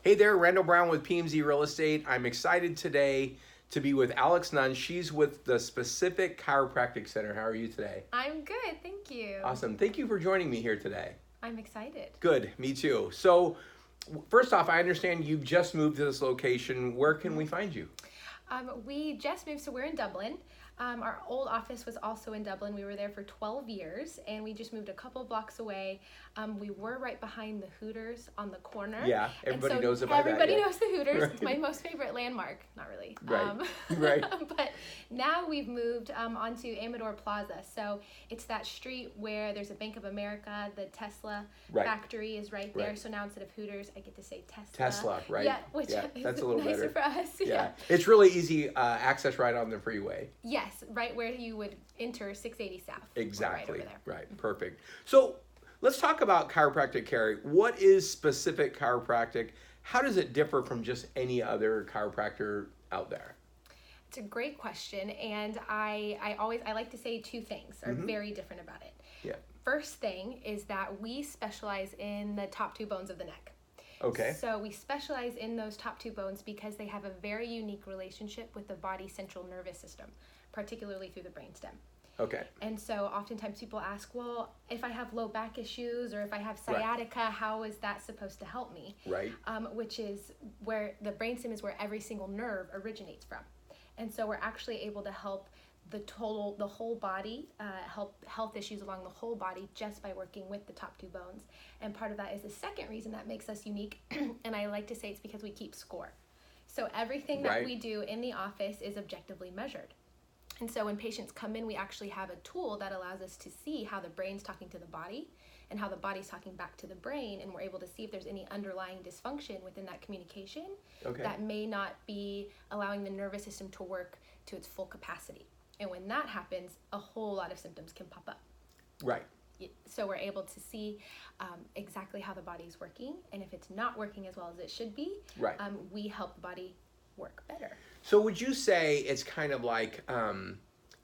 Hey there, Randall Brown with PMZ Real Estate. I'm excited today to be with Alex Nunn. She's with the Specific Chiropractic Center. How are you today? I'm good, thank you. Awesome. Thank you for joining me here today. I'm excited. Good, me too. So, first off, I understand you've just moved to this location. Where can we find you? We just moved, so we're in Dublin. Our old office was also in Dublin. We were there for 12 years, and we just moved a couple blocks away. We were right behind the Hooters on the corner. Yeah, everybody knows about that. Everybody Yeah. knows the Hooters. Right. It's my most favorite landmark. Not really. Right. Right. But now we've moved onto Amador Plaza. So it's that street where there's a Bank of America, the Tesla Right. factory is right there. Right. So now instead of Hooters, I get to say Tesla. Tesla, right? Yeah, which is that's a little nicer better. for us. Yeah, it's really easy access right on the freeway. Yes, right where you would enter 680 South. Exactly. Right over there. Right. Perfect. So let's talk about chiropractic care. What is specific chiropractic? How does it differ from just any other chiropractor out there? It's a great question, and I like to say two things are very different about it. Yeah. First thing is that we specialize in the top two bones of the neck. Okay. So we specialize in those top two bones because they have a very unique relationship with the body's central nervous system, particularly through the brainstem. Okay. And so oftentimes people ask, well, if I have low back issues or if I have sciatica, how is that supposed to help me? Right. Which is where the brainstem is where every single nerve originates from. And so we're actually able to help the whole body, help health issues along the whole body just by working with the top two bones. And part of that is the second reason that makes us unique. And I like to say it's because we keep score. So everything that we do in the office is objectively measured. And so when patients come in, we actually have a tool that allows us to see how the brain's talking to the body and how the body's talking back to the brain. And we're able to see if there's any underlying dysfunction within that communication that may not be allowing the nervous system to work to its full capacity. And when that happens, a whole lot of symptoms can pop up. Right. So we're able to see exactly how the body's working. And if it's not working as well as it should be, we help the body work better. So would you say it's kind of like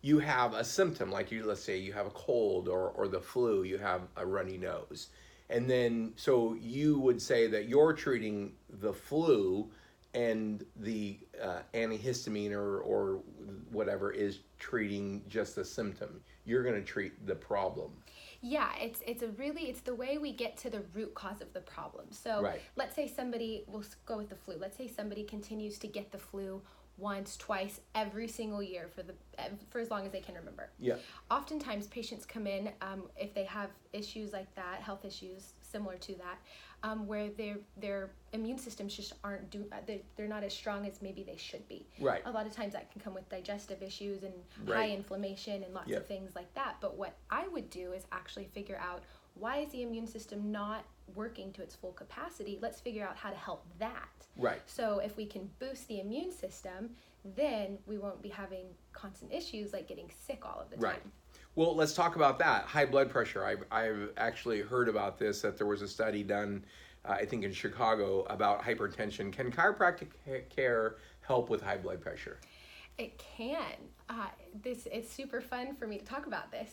you have a symptom, like let's say you have a cold or the flu, you have a runny nose. And then, so you would say that you're treating the flu and the antihistamine or whatever is treating just the symptom. You're going to treat the problem. Yeah, it's the way we get to the root cause of the problem. So let's say we'll go with the flu. Let's say somebody continues to get the flu once, twice, every single year for as long as they can remember. Yeah. Oftentimes patients come in if they have issues like that, health issues similar to that, where their immune systems just they're not as strong as maybe they should be. Right. A lot of times that can come with digestive issues and high inflammation and lots of things like that. But what I would do is actually figure out, why is the immune system not working to its full capacity? Let's figure out how to help that. Right. So if we can boost the immune system, then we won't be having constant issues like getting sick all of the time. Right. Well, let's talk about that. High blood pressure. I've actually heard about this, that there was a study done, I think in Chicago, about hypertension. Can chiropractic care help with high blood pressure? It can. It's super fun for me to talk about this.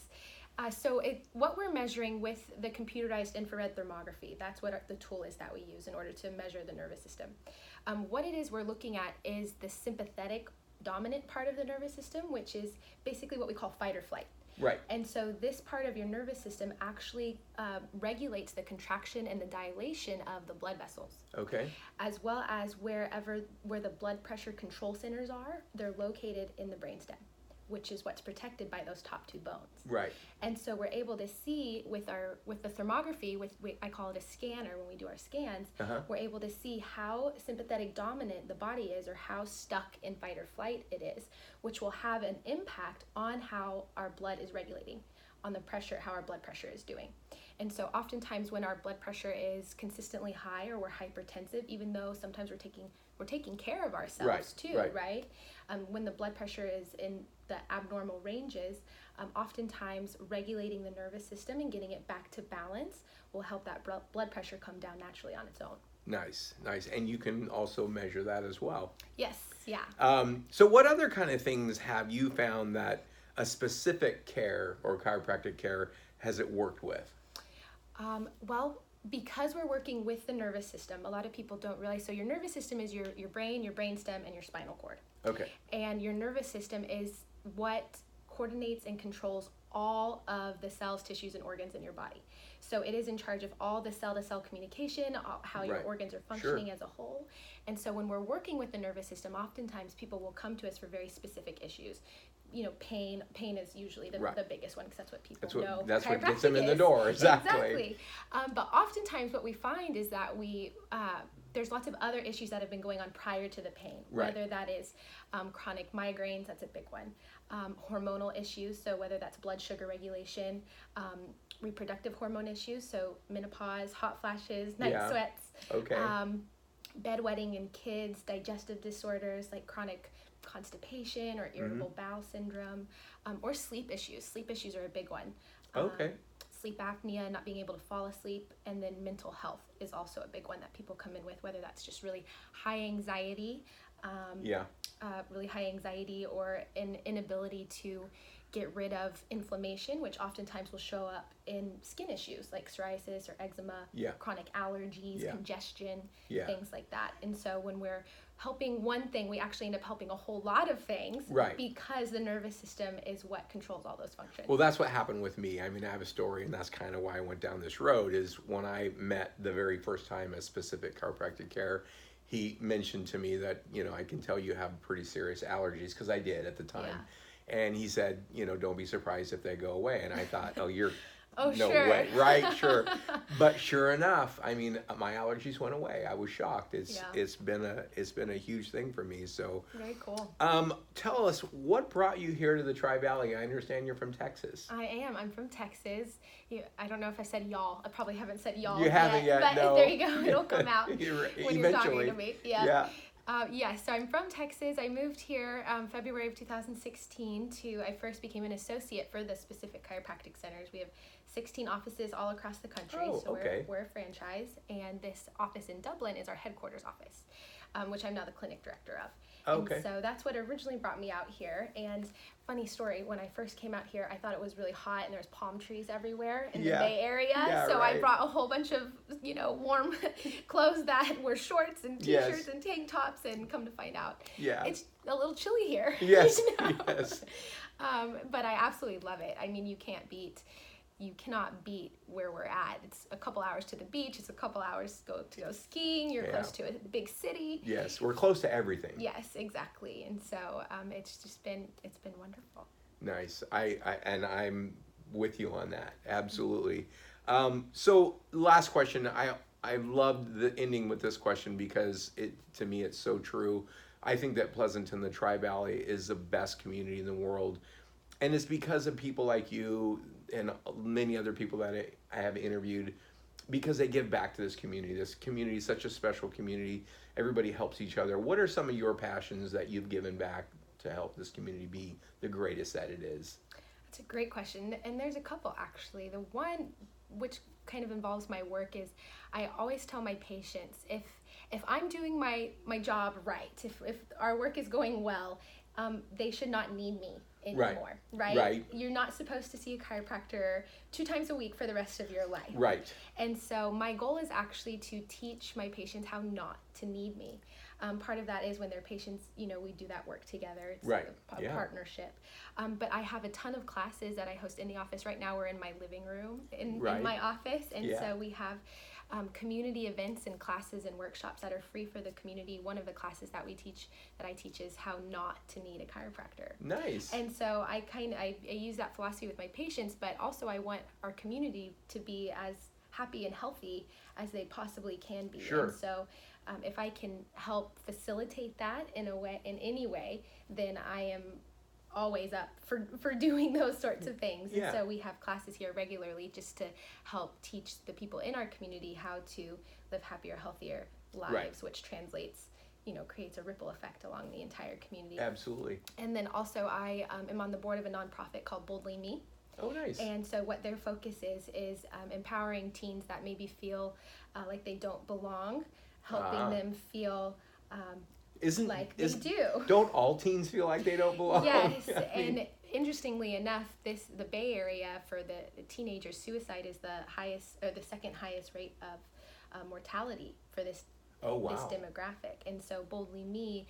So what we're measuring with the computerized infrared thermography, that's what the tool is that we use in order to measure the nervous system. What it is we're looking at is the sympathetic dominant part of the nervous system, which is basically what we call fight or flight. Right. And so this part of your nervous system actually regulates the contraction and the dilation of the blood vessels. Okay. As well as where the blood pressure control centers are, they're located in the brainstem, which is what's protected by those top two bones. Right. And so we're able to see with the thermography, I call it a scanner when we do our scans, we're able to see how sympathetic dominant the body is or how stuck in fight or flight it is, which will have an impact on how our blood is regulating, on the pressure, how our blood pressure is doing. And so oftentimes when our blood pressure is consistently high or we're hypertensive, even though sometimes we're taking care of ourselves too, right? When the blood pressure is in the abnormal ranges, oftentimes regulating the nervous system and getting it back to balance will help that blood pressure come down naturally on its own. Nice. And you can also measure that as well. Yes, yeah. So what other kind of things have you found that a specific care or chiropractic care has it worked with? Well, because we're working with the nervous system, a lot of people don't realize. So your nervous system is your brain, your brainstem, and your spinal cord. Okay. And your nervous system is what coordinates and controls all of the cells, tissues, and organs in your body. So it is in charge of all the cell-to-cell communication, how your Right. organs are functioning as a whole. And so when we're working with the nervous system, oftentimes people will come to us for very specific issues. You know, pain is usually the, Right. the biggest one, because that's what people That's what know. that's what gets chiropractic them in the is. door. Exactly. Exactly. But oftentimes what we find is that there's lots of other issues that have been going on prior to the pain, Right. whether that is chronic migraines, that's a big one, hormonal issues, so whether that's blood sugar regulation, reproductive hormone issues, so menopause, hot flashes, night Yeah. sweats, Okay. bedwetting in kids, digestive disorders like chronic constipation or irritable bowel syndrome, or sleep issues. Sleep issues are a big one. Okay. Sleep apnea, not being able to fall asleep, and then mental health is also a big one that people come in with, whether that's just really high anxiety, Yeah. really high anxiety, or an inability to get rid of inflammation, which oftentimes will show up in skin issues like psoriasis or eczema, Yeah. chronic allergies, Yeah. congestion, Yeah. things like that. And so when we're helping one thing, we actually end up helping a whole lot of things, Right. because the nervous system is what controls all those functions. Well, that's what happened with me. I mean, I have a story, and that's kind of why I went down this road. Is when I met the very first time a specific chiropractic care, he mentioned to me that, you know, I can tell you have pretty serious allergies, because I did at the time. Yeah. And he said, you know, don't be surprised if they go away. And I thought, oh, you're Oh, no sure. way, right? Sure. But sure enough, I mean, my allergies went away. I was shocked. It's been a huge thing for me. So Very cool. tell us, what brought you here to the Tri-Valley? I understand you're from Texas. I am. I'm from Texas. I don't know if I said y'all. I probably haven't said y'all. You haven't yet, But no. there you go. It'll come out when Eventually. you're talking to me. Yeah. So I'm from Texas. I moved here February of 2016 I first became an associate for the specific chiropractic centers. We have 16 offices all across the country, Oh, so okay. we're a franchise, and this office in Dublin is our headquarters office, which I'm now the clinic director of. Okay. And so that's what originally brought me out here. And funny story, when I first came out here, I thought it was really hot and there's palm trees everywhere in Yeah. the Bay Area. Yeah, So right. I brought a whole bunch of, warm clothes that were shorts and t-shirts Yes. and tank tops, and come to find out, Yeah. it's a little chilly here. Yes. Yes. But I absolutely love it. I mean, you cannot beat where we're at. It's a couple hours to the beach. It's a couple hours to go skiing. You're Yeah. close to a big city. Yes. We're close to everything. Yes, exactly. And so it's been wonderful. Nice. And I'm with you on that. Absolutely. So last question. I loved the ending with this question, because to me it's so true. I think that Pleasanton, the Tri-Valley, is the best community in the world, and it's because of people like you and many other people that I have interviewed, because they give back to this community. This community is such a special community. Everybody helps each other. What are some of your passions that you've given back to help this community be the greatest that it is? That's a great question, and there's a couple actually. The one which kind of involves my work is I always tell my patients, if I'm doing my job right, if our work is going well, they should not need me anymore, right? You're not supposed to see a chiropractor 2 times a week for the rest of your life. Right. And so my goal is actually to teach my patients how not to need me. Part of that is when they're patients, we do that work together. It's Right. a partnership. But I have a ton of classes that I host in the office. Right now we're in my living room in my office. And so we have community events and classes and workshops that are free for the community. One of the classes that I teach is how not to need a chiropractor. Nice. And so I use that philosophy with my patients, but also I want our community to be as happy and healthy as they possibly can be. Sure. And so if I can help facilitate that in any way, then I am always up for doing those sorts of things. Yeah. And so we have classes here regularly just to help teach the people in our community how to live happier, healthier lives, which translates, creates a ripple effect along the entire community. Absolutely. And then also I am on the board of a nonprofit called Boldly Me. Oh, nice. And so what their focus is empowering teens that maybe feel like they don't belong, helping them feel like they do. Don't all teens feel like they don't belong? Yes, I mean, interestingly enough, the Bay Area for the teenager suicide is the highest or the second highest rate of mortality for this Oh, wow. this demographic. And so Boldly Me,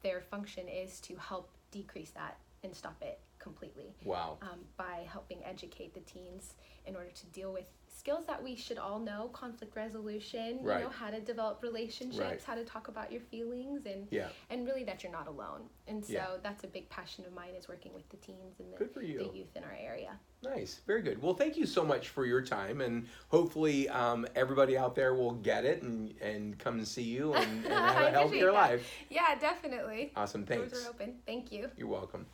their function is to help decrease that and stop it completely. Wow. By helping educate the teens in order to deal with skills that we should all know: conflict resolution, Right. you know, how to develop relationships, Right. how to talk about your feelings, and Yeah. and really that you're not alone. And so Yeah. that's a big passion of mine, is working with the teens and Good for you. the youth in our area. Nice. Very good. Well, thank you so much for your time, and hopefully everybody out there will get it and come and see you and have I a appreciate healthier that. life. Yeah, definitely. Awesome. Doors Thanks. are open. Thank you. You're welcome.